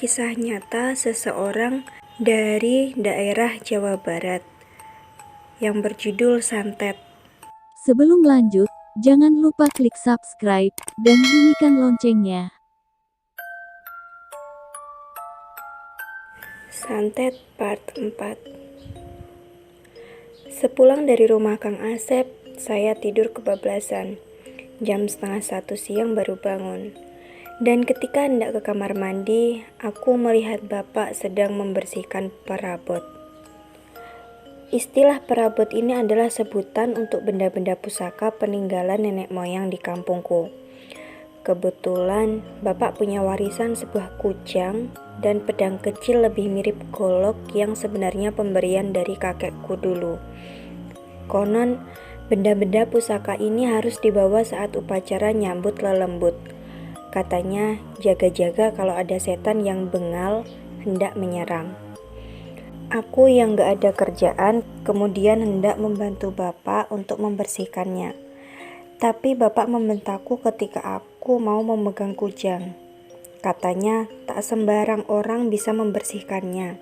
Kisah nyata seseorang dari daerah Jawa Barat yang berjudul Santet. Sebelum lanjut, jangan lupa klik subscribe dan bunyikan loncengnya. Santet part 4. Sepulang dari rumah Kang Asep, saya tidur kebablasan. Jam 12:30 siang baru bangun. Dan ketika hendak ke kamar mandi, aku melihat bapak sedang membersihkan perabot. Istilah perabot ini adalah sebutan untuk benda-benda pusaka peninggalan nenek moyang di kampungku. Kebetulan bapak punya warisan sebuah kujang dan pedang kecil lebih mirip golok yang sebenarnya pemberian dari kakekku dulu. Konon, benda-benda pusaka ini harus dibawa saat upacara nyambut lelembut. Katanya, jaga-jaga kalau ada setan yang bengal hendak menyerang. Aku yang gak ada kerjaan kemudian hendak membantu bapak untuk membersihkannya. Tapi bapak membentakku ketika aku mau memegang kujang. Katanya, tak sembarang orang bisa membersihkannya.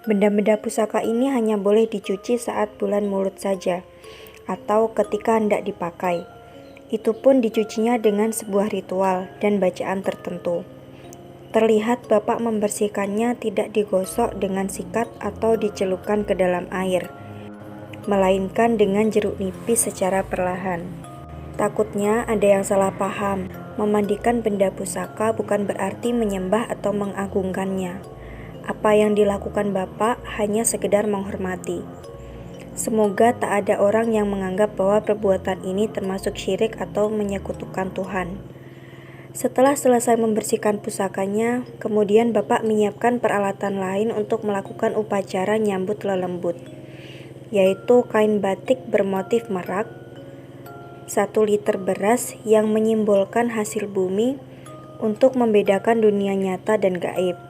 Benda-benda pusaka ini hanya boleh dicuci saat bulan Maulud saja, atau ketika hendak dipakai. Itu pun dicucinya dengan sebuah ritual dan bacaan tertentu. Terlihat bapak membersihkannya tidak digosok dengan sikat atau dicelupkan ke dalam air, melainkan dengan jeruk nipis secara perlahan. Takutnya ada yang salah paham, memandikan benda pusaka bukan berarti menyembah atau mengagungkannya. Apa yang dilakukan bapak hanya sekedar menghormati. Semoga tak ada orang yang menganggap bahwa perbuatan ini termasuk syirik atau menyekutukan Tuhan. Setelah selesai membersihkan pusakanya, kemudian bapak menyiapkan peralatan lain untuk melakukan upacara nyambut lelembut, yaitu kain batik bermotif merak, 1 liter beras yang menyimbolkan hasil bumi untuk membedakan dunia nyata dan gaib,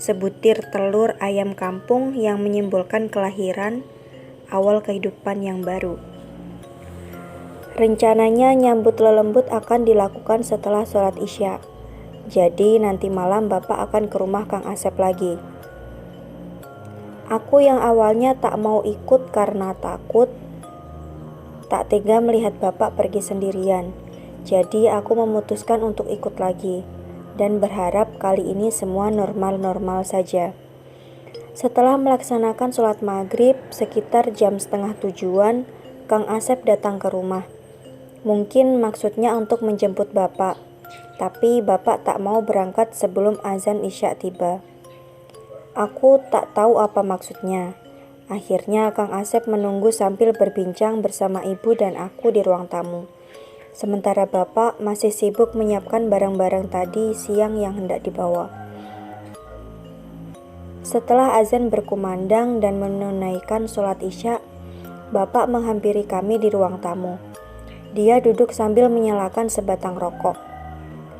sebutir telur ayam kampung yang menyimbolkan kelahiran, awal kehidupan yang baru. Rencananya nyambut lelembut akan dilakukan setelah sholat Isya. Jadi nanti malam bapak akan ke rumah Kang Asep lagi. Aku yang awalnya tak mau ikut karena takut, tak tega melihat bapak pergi sendirian. Jadi aku memutuskan untuk ikut lagi dan berharap kali ini semua normal-normal saja. Setelah melaksanakan sholat maghrib, sekitar jam 6:30-an, Kang Asep datang ke rumah. Mungkin maksudnya untuk menjemput bapak, tapi bapak tak mau berangkat sebelum azan Isya tiba. Aku tak tahu apa maksudnya. Akhirnya Kang Asep menunggu sambil berbincang bersama ibu dan aku di ruang tamu. Sementara bapak masih sibuk menyiapkan barang-barang tadi siang yang hendak dibawa. Setelah azan berkumandang dan menunaikan sholat Isya, bapak menghampiri kami di ruang tamu. Dia duduk sambil menyalakan sebatang rokok.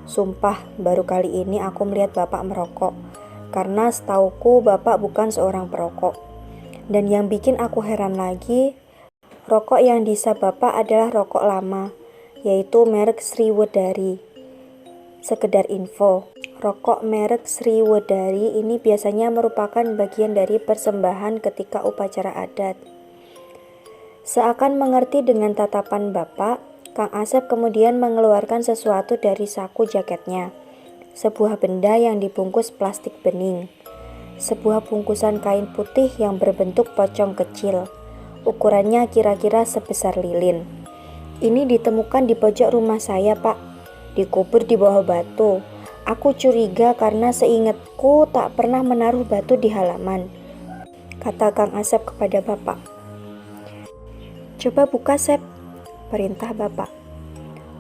Sumpah, baru kali ini aku melihat bapak merokok, karena setauku bapak bukan seorang perokok. Dan yang bikin aku heran lagi, rokok yang dihisap bapak adalah rokok lama, yaitu merek Sriwedari. Sekedar info, rokok merek Sriwedari ini biasanya merupakan bagian dari persembahan ketika upacara adat. Seakan mengerti dengan tatapan bapak, Kang Asep kemudian mengeluarkan sesuatu dari saku jaketnya. Sebuah benda yang dibungkus plastik bening. Sebuah bungkusan kain putih yang berbentuk pocong kecil. Ukurannya kira-kira sebesar lilin. Ini ditemukan di pojok rumah saya, Pak. Dikubur di bawah batu. Aku curiga karena seingatku tak pernah menaruh batu di halaman, kata Kang Asep kepada bapak. Coba buka, Sep, perintah bapak.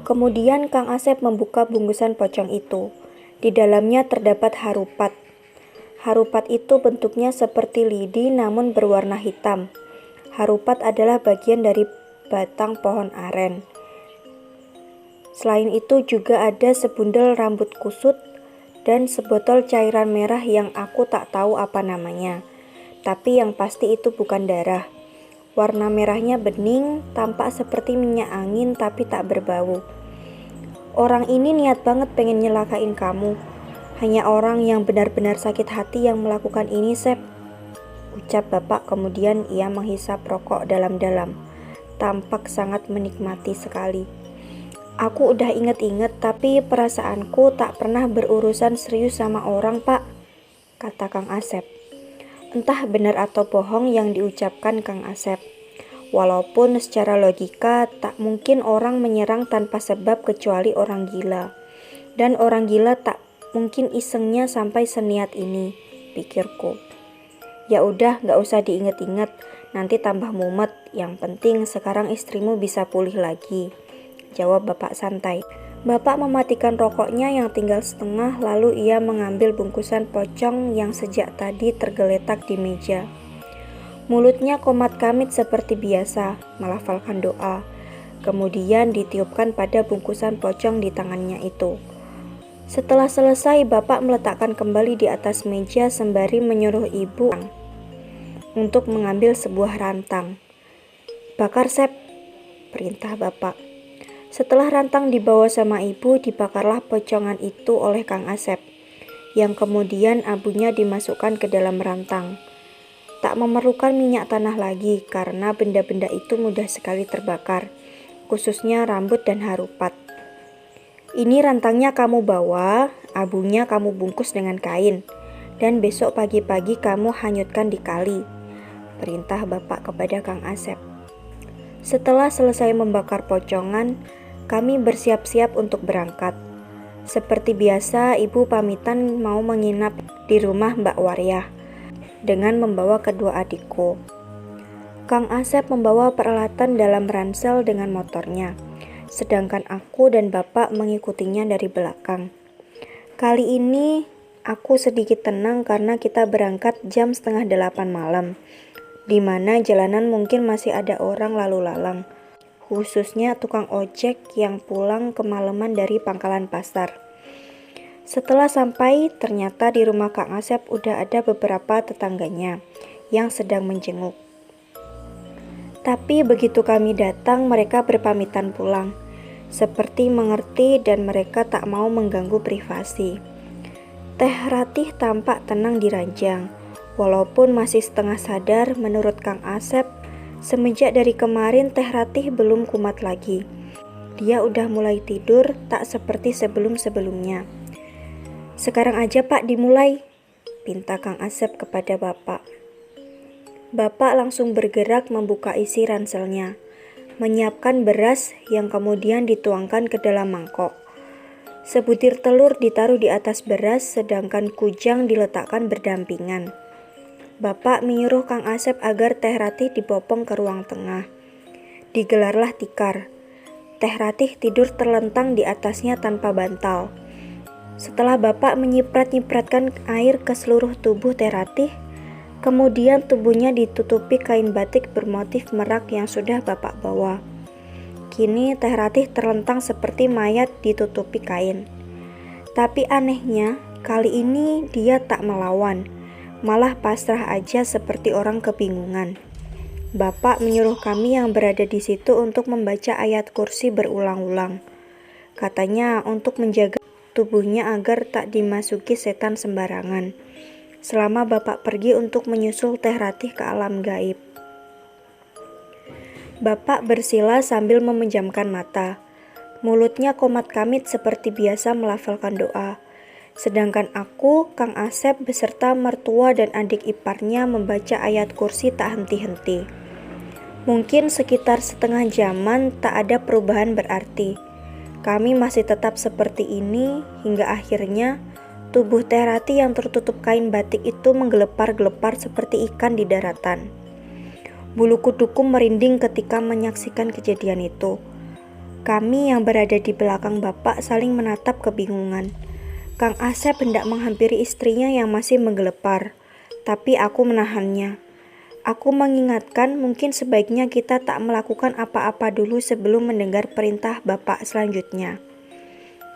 Kemudian Kang Asep membuka bungkusan pocong itu. Di dalamnya terdapat harupat. Harupat itu bentuknya seperti lidi namun berwarna hitam. Harupat adalah bagian dari batang pohon aren. Selain itu juga ada sebundel rambut kusut dan sebotol cairan merah yang aku tak tahu apa namanya. Tapi yang pasti itu bukan darah. Warna merahnya bening, tampak seperti minyak angin tapi tak berbau. Orang ini niat banget pengen nyelakain kamu. Hanya orang yang benar-benar sakit hati yang melakukan ini, Sep, ucap bapak. Kemudian ia menghisap rokok dalam-dalam. Tampak sangat menikmati sekali. Aku udah inget-inget, tapi perasaanku tak pernah berurusan serius sama orang, Pak, kata Kang Asep. Entah benar atau bohong yang diucapkan Kang Asep. Walaupun secara logika tak mungkin orang menyerang tanpa sebab kecuali orang gila. Dan orang gila tak mungkin isengnya sampai seniat ini, pikirku. Ya udah, gak usah diinget-inget, nanti tambah mumet. Yang penting sekarang istrimu bisa pulih lagi, jawab bapak santai. Bapak mematikan rokoknya yang tinggal setengah, lalu ia mengambil bungkusan pocong yang sejak tadi tergeletak di meja. Mulutnya komat kamit seperti biasa, melafalkan doa. Kemudian ditiupkan pada bungkusan pocong di tangannya itu. Setelah selesai, bapak meletakkan kembali di atas meja sembari menyuruh ibu untuk mengambil sebuah rantang. Bakar, Sep, perintah bapak. Setelah rantang dibawa sama ibu, dibakarlah pocongan itu oleh Kang Asep, yang kemudian abunya dimasukkan ke dalam rantang. Tak memerlukan minyak tanah lagi karena benda-benda itu mudah sekali terbakar, khususnya rambut dan harupat. Ini rantangnya kamu bawa, abunya kamu bungkus dengan kain, dan besok pagi-pagi kamu hanyutkan di kali, perintah bapak kepada Kang Asep. Setelah selesai membakar pocongan, kami bersiap-siap untuk berangkat. Seperti biasa, ibu pamitan mau menginap di rumah Mbak Waryah dengan membawa kedua adikku. Kang Asep membawa peralatan dalam ransel dengan motornya, sedangkan aku dan bapak mengikutinya dari belakang. Kali ini aku sedikit tenang karena kita berangkat jam 7:30 malam, di mana jalanan mungkin masih ada orang lalu lalang, khususnya tukang ojek yang pulang kemalaman dari pangkalan pasar. Setelah sampai, ternyata di rumah Kang Asep udah ada beberapa tetangganya yang sedang menjenguk. Tapi begitu kami datang, mereka berpamitan pulang, seperti mengerti dan mereka tak mau mengganggu privasi. Teh Ratih tampak tenang di ranjang, walaupun masih setengah sadar. Menurut Kang Asep, semenjak dari kemarin Teh Ratih belum kumat lagi. Dia udah mulai tidur, tak seperti sebelum-sebelumnya. Sekarang aja Pak dimulai, pinta Kang Asep kepada bapak. Bapak langsung bergerak membuka isi ranselnya, menyiapkan beras yang kemudian dituangkan ke dalam mangkok. Sebutir telur ditaruh di atas beras, sedangkan kujang diletakkan berdampingan. Bapak menyuruh Kang Asep agar Teh Ratih dibopong ke ruang tengah. Digelarlah tikar. Teh Ratih tidur terlentang di atasnya tanpa bantal. Setelah bapak menyiprat-nyipratkan air ke seluruh tubuh Teh Ratih, kemudian tubuhnya ditutupi kain batik bermotif merak yang sudah bapak bawa. Kini Teh Ratih terlentang seperti mayat ditutupi kain. Tapi anehnya, kali ini dia tak melawan, malah pasrah aja seperti orang kebingungan. Bapak menyuruh kami yang berada di situ untuk membaca ayat kursi berulang-ulang. Katanya untuk menjaga tubuhnya agar tak dimasuki setan sembarangan, selama bapak pergi untuk menyusul Teh Ratih ke alam gaib. Bapak bersila sambil memejamkan mata. Mulutnya komat kamit seperti biasa melafalkan doa. Sedangkan aku, Kang Asep beserta mertua dan adik iparnya membaca ayat kursi tak henti-henti. Mungkin sekitar setengah jaman tak ada perubahan berarti. Kami masih tetap seperti ini hingga akhirnya tubuh Teh Ratih yang tertutup kain batik itu menggelepar-gelepar seperti ikan di daratan. Bulu kuduku merinding ketika menyaksikan kejadian itu. Kami yang berada di belakang bapak saling menatap kebingungan. Kang Asep hendak menghampiri istrinya yang masih menggelepar, tapi aku menahannya. Aku mengingatkan mungkin sebaiknya kita tak melakukan apa-apa dulu sebelum mendengar perintah bapak selanjutnya.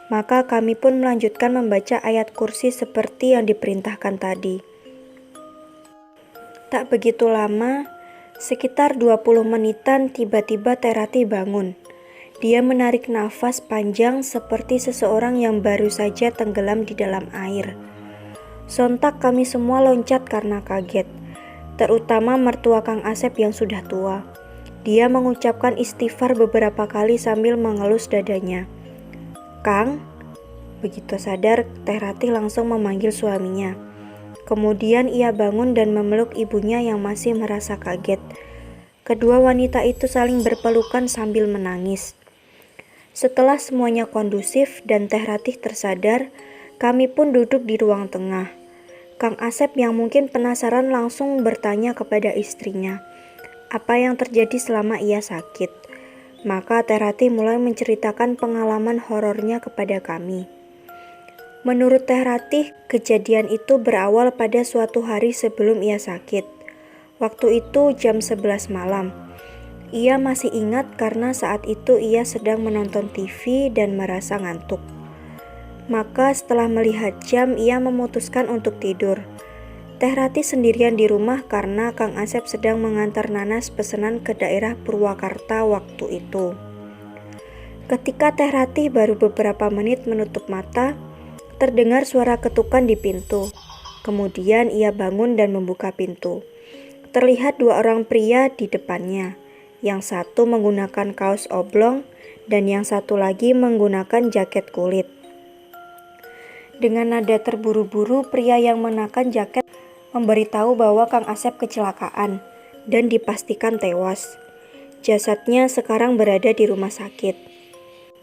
Maka kami pun melanjutkan membaca ayat kursi seperti yang diperintahkan tadi. Tak begitu lama, sekitar 20 menitan tiba-tiba Teh Ratih bangun. Dia menarik nafas panjang seperti seseorang yang baru saja tenggelam di dalam air. Sontak kami semua loncat karena kaget, terutama mertua Kang Asep yang sudah tua. Dia mengucapkan istighfar beberapa kali sambil mengelus dadanya. "Kang?" Begitu sadar, Teh Ratih langsung memanggil suaminya. Kemudian ia bangun dan memeluk ibunya yang masih merasa kaget. Kedua wanita itu saling berpelukan sambil menangis. Setelah semuanya kondusif dan Teh Ratih tersadar, kami pun duduk di ruang tengah. Kang Asep yang mungkin penasaran langsung bertanya kepada istrinya, apa yang terjadi selama ia sakit. Maka Teh Ratih mulai menceritakan pengalaman horornya kepada kami. Menurut Teh Ratih, kejadian itu berawal pada suatu hari sebelum ia sakit. Waktu itu jam 11 malam. Ia masih ingat karena saat itu ia sedang menonton TV dan merasa ngantuk. Maka setelah melihat jam, ia memutuskan untuk tidur. Teh Ratih sendirian di rumah karena Kang Asep sedang mengantar nanas pesanan ke daerah Purwakarta waktu itu. Ketika Teh Ratih baru beberapa menit menutup mata, terdengar suara ketukan di pintu. Kemudian ia bangun dan membuka pintu. Terlihat dua orang pria di depannya. Yang satu menggunakan kaos oblong dan yang satu lagi menggunakan jaket kulit. Dengan nada terburu-buru, pria yang mengenakan jaket memberitahu bahwa Kang Asep kecelakaan dan dipastikan tewas. Jasadnya sekarang berada di rumah sakit.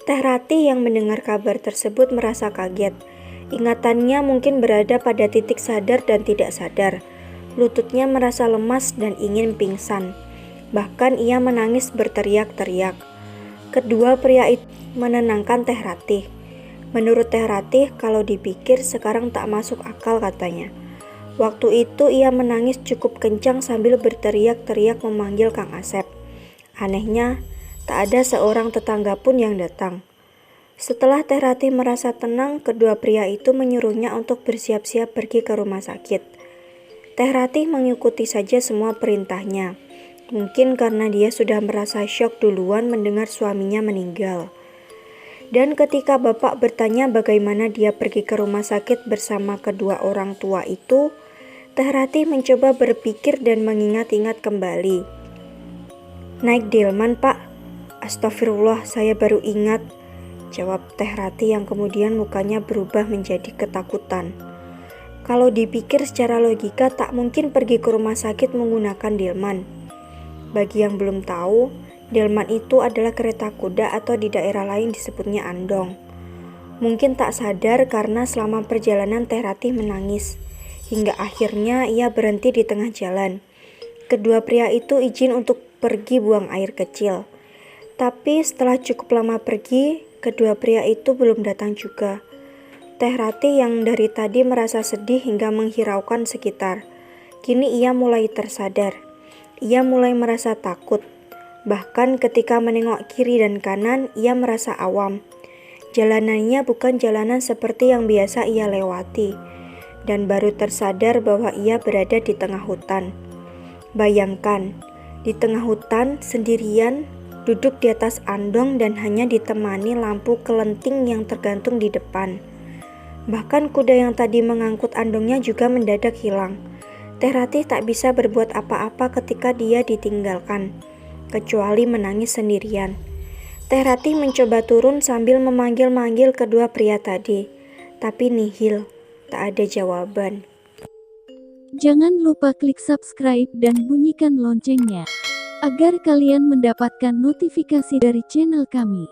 Teh Ratih yang mendengar kabar tersebut merasa kaget. Ingatannya mungkin berada pada titik sadar dan tidak sadar. Lututnya merasa lemas dan ingin pingsan. Bahkan ia menangis berteriak-teriak. Kedua pria itu menenangkan Teh Ratih. Menurut Teh Ratih, kalau dipikir sekarang tak masuk akal katanya. Waktu itu ia menangis cukup kencang sambil berteriak-teriak memanggil Kang Asep. Anehnya, tak ada seorang tetangga pun yang datang. Setelah Teh Ratih merasa tenang, kedua pria itu menyuruhnya untuk bersiap-siap pergi ke rumah sakit. Teh Ratih mengikuti saja semua perintahnya. Mungkin karena dia sudah merasa syok duluan mendengar suaminya meninggal. Dan ketika bapak bertanya bagaimana dia pergi ke rumah sakit bersama kedua orang tua itu, Teh Ratih mencoba berpikir dan mengingat-ingat kembali. "Naik delman, Pak." "Astagfirullah, saya baru ingat," jawab Teh Ratih yang kemudian mukanya berubah menjadi ketakutan. Kalau dipikir secara logika tak mungkin pergi ke rumah sakit menggunakan delman. Bagi yang belum tahu, delman itu adalah kereta kuda atau di daerah lain disebutnya andong. Mungkin tak sadar karena selama perjalanan Teh Ratih menangis. Hingga akhirnya ia berhenti di tengah jalan. Kedua pria itu izin untuk pergi buang air kecil. Tapi setelah cukup lama pergi, kedua pria itu belum datang juga. Teh Ratih yang dari tadi merasa sedih hingga menghiraukan sekitar. Kini ia mulai tersadar. Ia mulai merasa takut. Bahkan ketika menengok kiri dan kanan, ia merasa awam. Jalanannya bukan jalanan seperti yang biasa ia lewati. Dan baru tersadar bahwa ia berada di tengah hutan. Bayangkan, di tengah hutan sendirian, duduk di atas andong dan hanya ditemani lampu kelenting yang tergantung di depan. Bahkan kuda yang tadi mengangkut andongnya juga mendadak hilang. Teh Ratih tak bisa berbuat apa-apa ketika dia ditinggalkan, kecuali menangis sendirian. Teh Ratih mencoba turun sambil memanggil-manggil kedua pria tadi, tapi nihil, tak ada jawaban. Jangan lupa klik subscribe dan bunyikan loncengnya, agar kalian mendapatkan notifikasi dari channel kami.